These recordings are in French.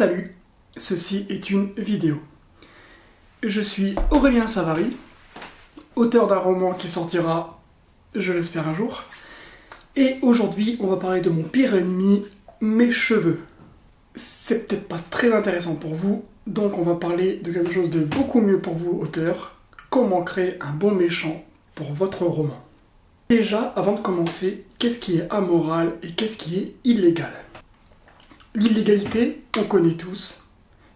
Salut, ceci est une vidéo. Je suis Aurélien Savary, auteur d'un roman qui sortira, je l'espère un jour. Et aujourd'hui, on va parler de mon pire ennemi, mes cheveux. C'est peut-être pas très intéressant pour vous, donc on va parler de quelque chose de beaucoup mieux pour vous, auteur. Comment créer un bon méchant pour votre roman. Déjà, avant de commencer, qu'est-ce qui est amoral et qu'est-ce qui est illégal? L'illégalité, on connaît tous,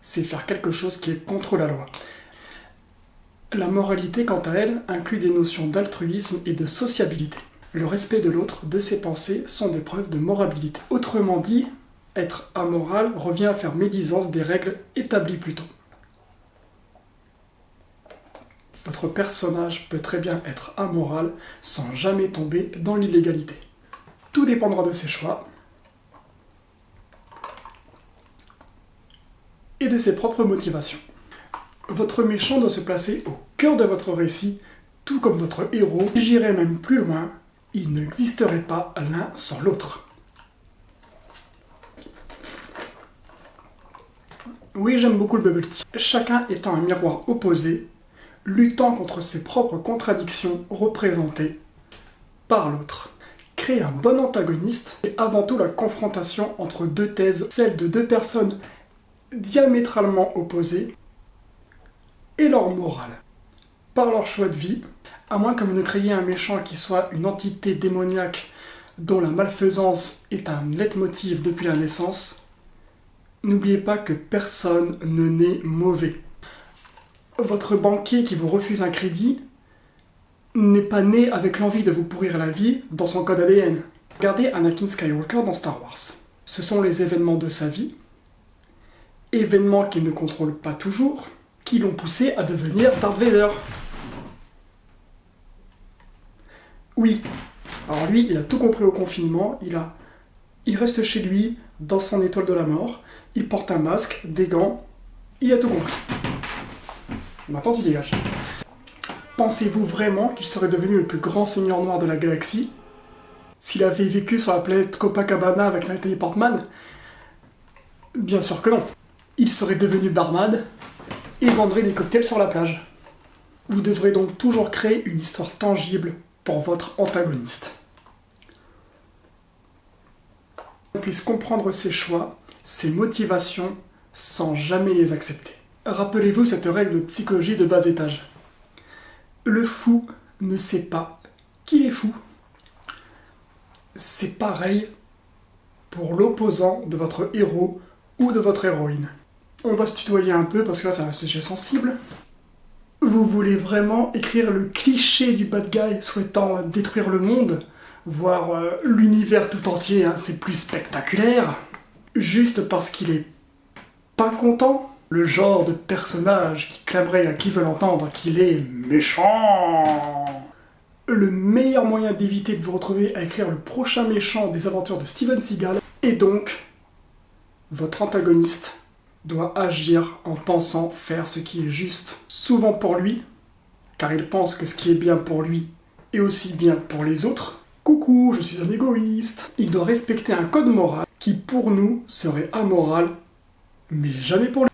c'est faire quelque chose qui est contre la loi. La moralité, quant à elle, inclut des notions d'altruisme et de sociabilité. Le respect de l'autre, de ses pensées, sont des preuves de moralité. Autrement dit, être amoral revient à faire médisance des règles établies plus tôt. Votre personnage peut très bien être amoral sans jamais tomber dans l'illégalité. Tout dépendra de ses choix et de ses propres motivations. Votre méchant doit se placer au cœur de votre récit, tout comme votre héros. J'irai même plus loin, il n'existerait pas l'un sans l'autre. Oui, j'aime beaucoup le bubble tea. Chacun étant un miroir opposé, luttant contre ses propres contradictions représentées par l'autre. Créer un bon antagoniste, c'est avant tout la confrontation entre deux thèses, celle de deux personnes diamétralement opposées, et leur morale. Par leur choix de vie, à moins que vous ne créiez un méchant qui soit une entité démoniaque dont la malfaisance est un leitmotiv depuis la naissance, n'oubliez pas que personne ne naît mauvais. Votre banquier qui vous refuse un crédit n'est pas né avec l'envie de vous pourrir la vie dans son code ADN. Regardez Anakin Skywalker dans Star Wars. Ce sont les événements de sa vie, événements qu'il ne contrôle pas toujours, qui l'ont poussé à devenir Darth Vader. Oui, alors lui, il a tout compris au confinement, il reste chez lui, dans son étoile de la mort, il porte un masque, des gants, il a tout compris. Maintenant tu dégages. Pensez-vous vraiment qu'il serait devenu le plus grand seigneur noir de la galaxie s'il avait vécu sur la planète Copacabana avec Nathalie Portman? Bien sûr que non. Il serait devenu barman et vendrait des cocktails sur la plage. Vous devrez donc toujours créer une histoire tangible pour votre antagoniste. On puisse comprendre ses choix, ses motivations, sans jamais les accepter. Rappelez-vous cette règle de psychologie de bas étage. Le fou ne sait pas qu'il est fou. C'est pareil pour l'opposant de votre héros ou de votre héroïne. On va se tutoyer un peu parce que là c'est un sujet sensible. Vous voulez vraiment écrire le cliché du bad guy souhaitant détruire le monde, voire l'univers tout entier, hein, c'est plus spectaculaire, juste parce qu'il est pas content? Le genre de personnage qui clamerait à qui veut l'entendre qu'il est méchant. Le meilleur moyen d'éviter de vous retrouver à écrire le prochain méchant des aventures de Steven Seagal est donc votre antagoniste doit agir en pensant faire ce qui est juste, souvent pour lui, car il pense que ce qui est bien pour lui est aussi bien pour les autres. Coucou, je suis un égoïste. Il doit respecter un code moral qui pour nous serait amoral, mais jamais pour lui.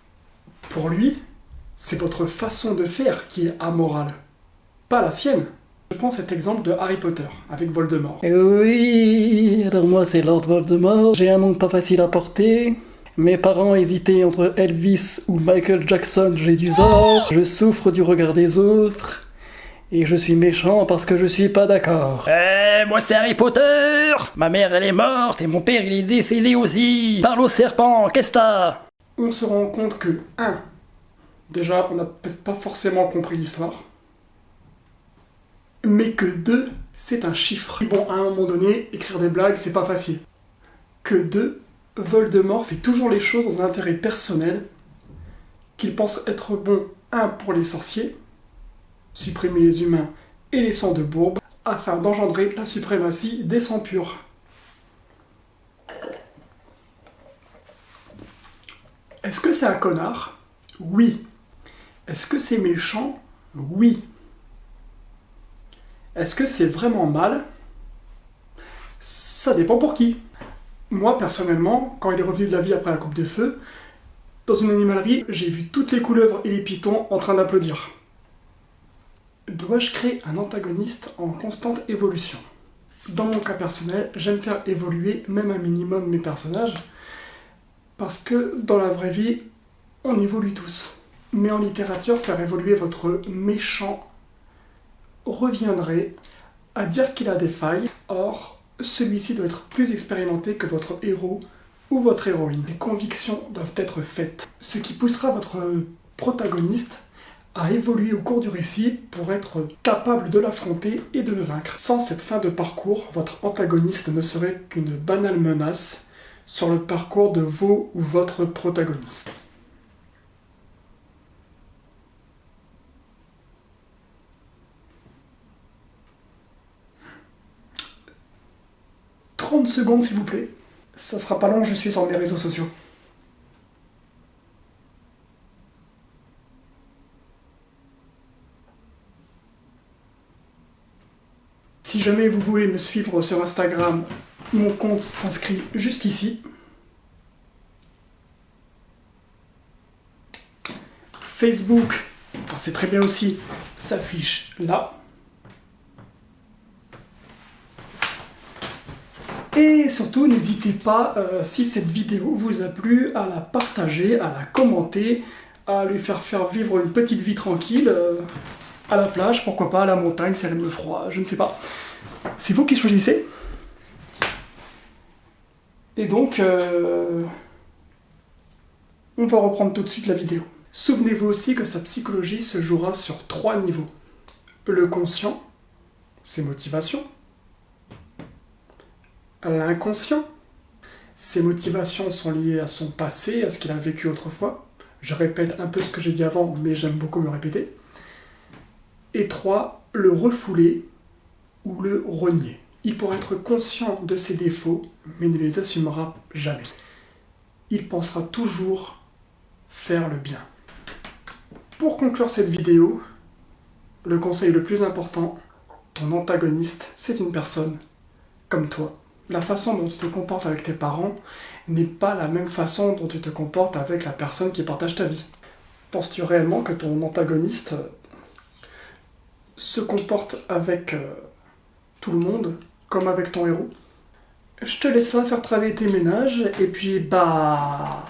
Pour lui, c'est votre façon de faire qui est amorale, pas la sienne. Je prends cet exemple de Harry Potter, avec Voldemort. Oui, alors moi c'est Lord Voldemort, j'ai un nom pas facile à porter. Mes parents hésitaient entre Elvis ou Michael Jackson, j'ai du zor. Je souffre du regard des autres. Et je suis méchant parce que je suis pas d'accord. Moi c'est Harry Potter. Ma mère elle est morte et mon père il est décédé aussi. Parle au serpent, qu'est-ce que t'as? On se rend compte que, déjà on n'a peut-être pas forcément compris l'histoire. Mais que 2, c'est un chiffre. Bon, à un moment donné, écrire des blagues, c'est pas facile. Que 2, Voldemort fait toujours les choses dans un intérêt personnel, qu'il pense être bon, pour les sorciers, supprimer les humains et les sangs de bourbe, afin d'engendrer la suprématie des sangs purs. Est-ce que c'est un connard? Oui. Est-ce que c'est méchant? Oui. Est-ce que c'est vraiment mal? Ça dépend pour qui. Moi, personnellement, quand il est revenu de la vie après la coupe de feu, Dans une animalerie, j'ai vu toutes les couleuvres et les pitons en train d'applaudir. Dois-je créer un antagoniste en constante évolution? Dans mon cas personnel, j'aime faire évoluer même un minimum mes personnages, parce que dans la vraie vie, on évolue tous. Mais en littérature, faire évoluer votre méchant reviendrait à dire qu'il a des failles. Or, celui-ci doit être plus expérimenté que votre héros ou votre héroïne. Des convictions doivent être faites, ce qui poussera votre protagoniste à évoluer au cours du récit pour être capable de l'affronter et de le vaincre. Sans cette fin de parcours, votre antagoniste ne serait qu'une banale menace sur le parcours de vos ou votre protagoniste. « 30 secondes s'il vous plaît. Ça sera pas long, je suis sur mes réseaux sociaux. » Si jamais vous voulez me suivre sur Instagram, mon compte s'inscrit juste ici. Facebook, c'est très bien aussi, s'affiche là. Et surtout, n'hésitez pas, si cette vidéo vous a plu, à la partager, à la commenter, à lui faire vivre une petite vie tranquille, à la plage, pourquoi pas, à la montagne, si elle aime le froid, je ne sais pas. C'est vous qui choisissez. Et donc, on va reprendre tout de suite la vidéo. Souvenez-vous aussi que sa psychologie se jouera sur 3 niveaux. Le conscient, ses motivations. L'inconscient, ses motivations sont liées à son passé, à ce qu'il a vécu autrefois. Je répète un peu ce que j'ai dit avant, mais j'aime beaucoup me répéter. Et 3, le refoulé ou le renier. Il pourra être conscient de ses défauts, mais ne les assumera jamais. Il pensera toujours faire le bien. Pour conclure cette vidéo, le conseil le plus important, ton antagoniste, c'est une personne comme toi. La façon dont tu te comportes avec tes parents n'est pas la même façon dont tu te comportes avec la personne qui partage ta vie. Penses-tu réellement que ton antagoniste se comporte avec tout le monde comme avec ton héros? Je te laisse là faire travailler tes ménages et puis bah...